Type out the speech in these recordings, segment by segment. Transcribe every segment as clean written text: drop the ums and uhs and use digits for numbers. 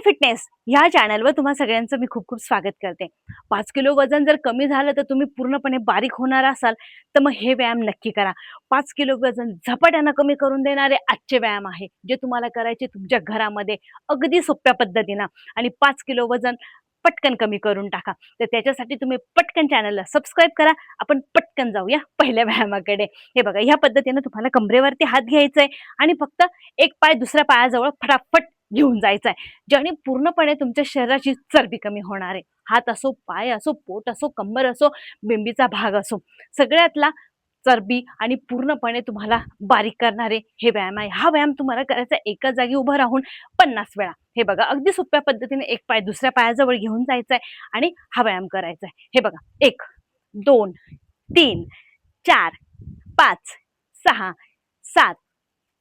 Fitness ह्या चॅनलवर तुम्हा सगळ्यांचं मी खूप खूप स्वागत करते. 5 किलो वजन जर कमी झालं तर तुम्ही पूर्णपणे बारीक होणार असाल तर मग हे व्यायाम नक्की करा. 5 किलो वजन झपाट्यानं कमी करून देणारे आजचे व्यायाम आहे जे तुम्हाला करायचे तुमच्या घरामध्ये अगदी सोप्या पद्धतीनं. आणि 5 किलो वजन पटकन कमी करून टाका. तर त्याच्यासाठी तुम्ही पटकन चॅनलला सबस्क्राईब करा. आपण पटकन जाऊया पहिल्या व्यायामाकडे. हे बघा, ह्या पद्धतीनं तुम्हाला कमरेवरती हात घ्यायचाय आणि फक्त एक पाय दुसऱ्या पायाजवळ फटाफट घेऊन जायचा आहे, ज्याने पूर्णपणे तुमच्या शरीराची चरबी कमी होणार आहे. हात असो, पाय असो, पोट असो, कंबर असो, बिंबीचा भाग असो, सगळ्यातला चरबी आणि पूर्णपणे तुम्हाला बारीक करणारे हे व्यायाम आहे. हा व्यायाम तुम्हाला करायचा एका जागी उभं राहून 50 वेळा. हे बघा, अगदी सोप्या पद्धतीने एक पाय दुसऱ्या पायाजवळ घेऊन जायचा आहे आणि हा व्यायाम करायचा आहे. हे बघा, 1 2 3 4 5 6 7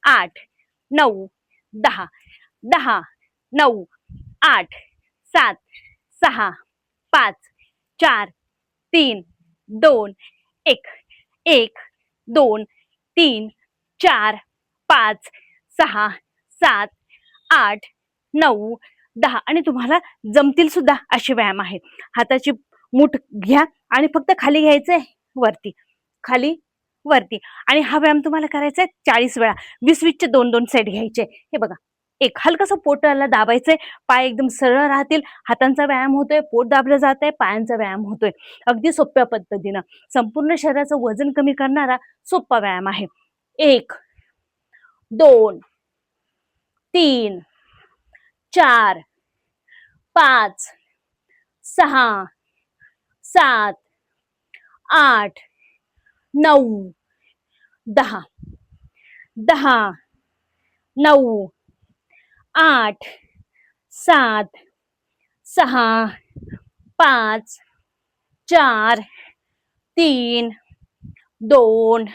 8 9 10 10 9 8 7 6 5 4 3 2 1 1 2 3 4 5 6 7 8 9 10. आणि तुम्हाला जमतील सुद्धा असे व्यायाम आहेत. हाताची मूठ घ्या आणि फक्त खाली घ्यायचंय, वरती खाली वरती. आणि हा व्यायाम तुम्हाला करायचा आहे 40 वेळा. 20-20चे 2-2 सेट घ्यायचे. हे बघा, एक हलकसं पोटाला दाबायचंय, पाय एकदम सरळ राहतील, हातांचा व्यायाम होतोय, पोट दाबलं जात आहे, पायांचा व्यायाम होतोय. अगदी सोप्या पद्धतीनं संपूर्ण शरीराचं वजन कमी करणारा सोपा व्यायाम आहे. 1 2 3 4 5 6 7 8 9 10 10 9 8 7 6 5 4 3 2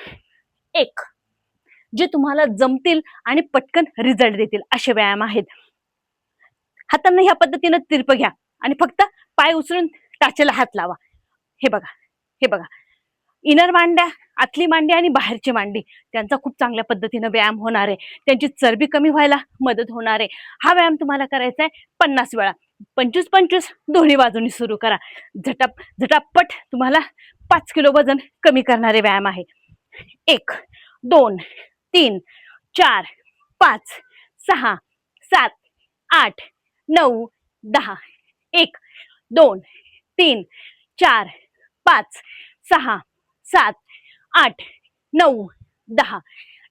1. जे तुम्हाला जमतील आणि पटकन रिझल्ट देतील असे व्यायाम आहेत. हातांना ह्या पद्धतीनं तिरप घ्या आणि फक्त पाय उचलून टाचेला हात लावा. हे बघा, हे बघा, इनर मांड्या, आतली मांडी आणि बाहेरची मांडी, त्यांचा खूप चांगल्या पद्धतीनं व्यायाम होणार आहे. त्यांची चरबी कमी व्हायला मदत होणार आहे. हा व्यायाम तुम्हाला करायचा आहे 50 वेळा. 25-25 दोन्ही बाजूनी सुरू करा. झटापट तुम्हाला 5 किलो वजन कमी करणारे व्यायाम आहे. 1 2 3 4 5 6 7 8 9 10. 1 2 3 4 5 6 7 8 9 10.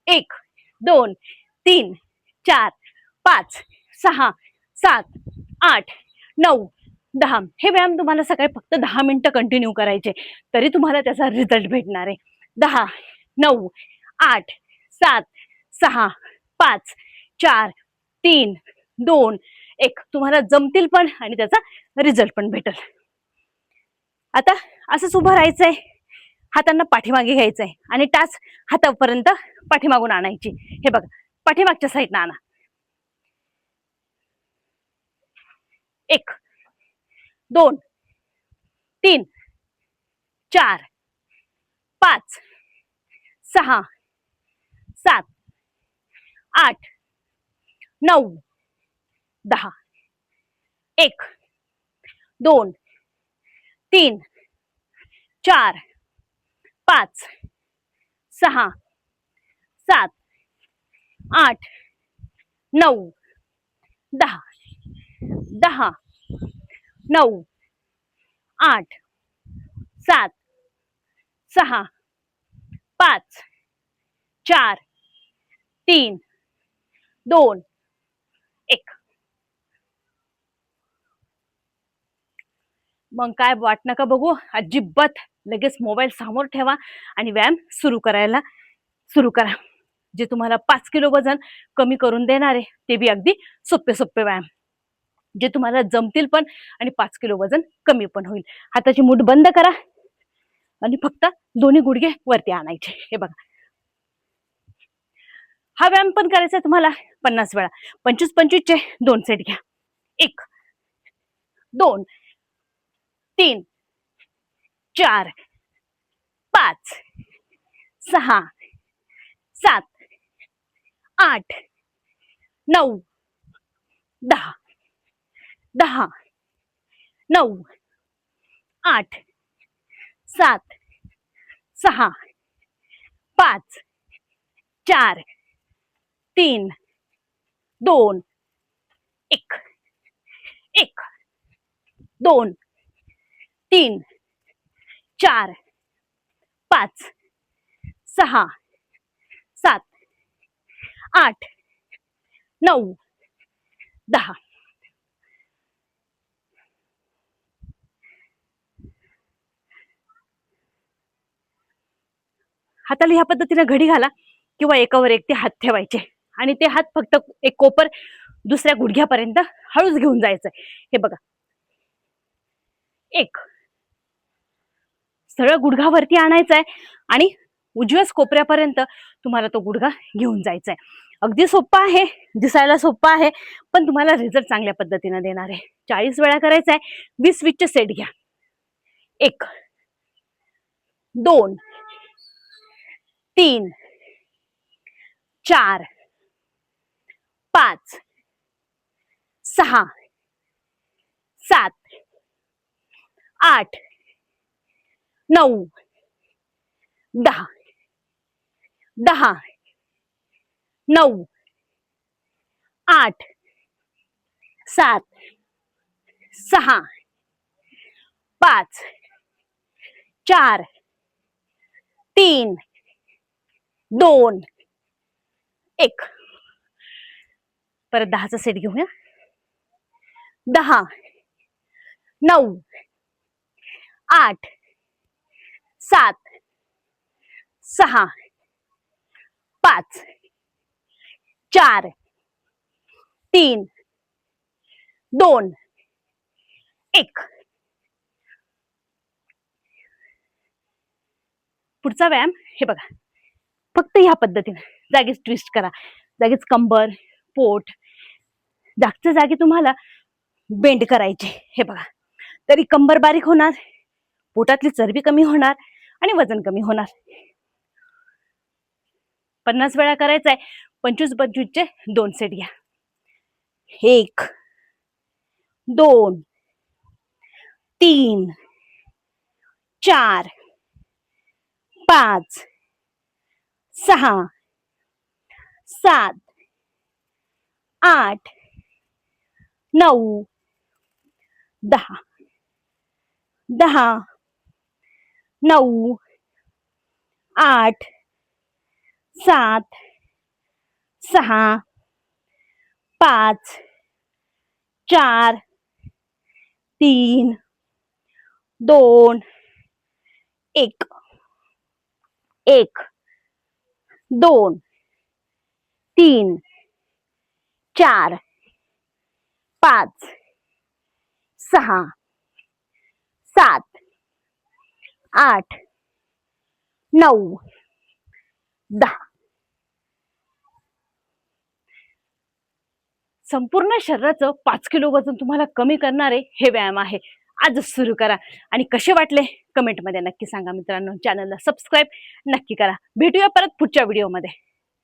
1 2 3 4 5 6 7 8 9 10. हे व्यायाम तुम्हाला सकाळी फक्त 10 मिनिटं कंटिन्यू करायचे, तरी तुम्हाला त्याचा रिझल्ट भेटणार आहे. 10 9 8 7 6 5 4 3 2 1. तुम्हाला जमतील पण आणि त्याचा रिझल्ट पण भेटेल. आता असंच उभं राहायचंय, हातांना पाठीमागे घ्यायचंय आणि टाच हातापर्यंत पाठीमागून आणायची. हे बघा, पाठीमागच्या साईडनं आणा. 1 2 3 4 5 6 7 8 9 10. 1 2 3 4 5 6 7 8 9 10. 10 9 8 7 6 5 4 3 2 1. मग काय वाट नका बघू अजिबात, लगेच मोबाईल समोर ठेवा आणि व्यायाम सुरू करा. जे तुम्हाला 5 किलो वजन कमी करून देणार आहे ते बी अगदी सोपे सोपे व्यायाम, जे तुम्हाला जमतील पण आणि 5 किलो वजन कमी पण होईल. हाताची मूठ बंद करा आणि फक्त दोन्ही गुडघे वरती आणायचे. हे बघा, हा व्यायाम पण करायचा आहे तुम्हाला 50 वेळा. 25-25चे 2 सेट घ्या. 1 2 3 4 5 6 7 8 9 10. 10, 9, 8, 7, 6, 5, 4, 3, 2, 1, 1, 2, 3, 4, 5, 6, 7, 8, 9, 10. हाताला ह्या पद्धतीने घडी घाला किंवा एकावर एक ते हात ठेवायचे आणि ते हात फक्त एक कोपर दुसऱ्या गुडघ्यापर्यंत हळूच घेऊन जायचंय. हे बघा, एक सरळ गुडघा वरती आणायचाय आणि उजव्याच कोपऱ्यापर्यंत तुम्हाला तो गुडघा घेऊन जायचा आहे. अगदी सोपं आहे, दिसायला सोपं आहे, पण तुम्हाला रिझल्ट चांगल्या पद्धतीने देणार आहे. 40 वेळा करायचा आहे. 20-20चे सेट घ्या. 1, 2, 3, 4, 5, 6, 7, 8, 9, 10, 10, 9, 8, 7, 6, 5, 4, 3, 2, 1. परत 10चा सेट घेऊया. 10, 9, 8, 7, 6, 5, 4, 3, 2, 1. पुढचा व्यायाम हे बघा, फक्त ह्या पद्धतीने जागीच ट्विस्ट करा, जागीच कंबर पोट जागच्या जागी तुम्हाला बेंड करायचे. हे बघा, तरी कंबर बारीक होणार, पोटातली चरबी कमी होणार आणि वजन कमी होणार. 50 वेळा करायचा आहे. 25-25चे 2 सेट घ्या. 1, 2, 3, 4, 5, 6, 7, 8, 9, 10, 10, 9, 8, 7, 6, 5, 4, 3, 2, 1. 1, 2, 3, 4, 5, 6, 7, 8, 9, 10. संपूर्ण शरीराचं 5 किलो वजन तुम्हाला कमी करणारे हे व्यायाम आहे. आजच सुरू करा आणि कसे वाटले कमेंटमध्ये नक्की सांगा. मित्रांनो, चॅनलला सबस्क्राईब नक्की करा. भेटूया परत पुढच्या व्हिडिओमध्ये.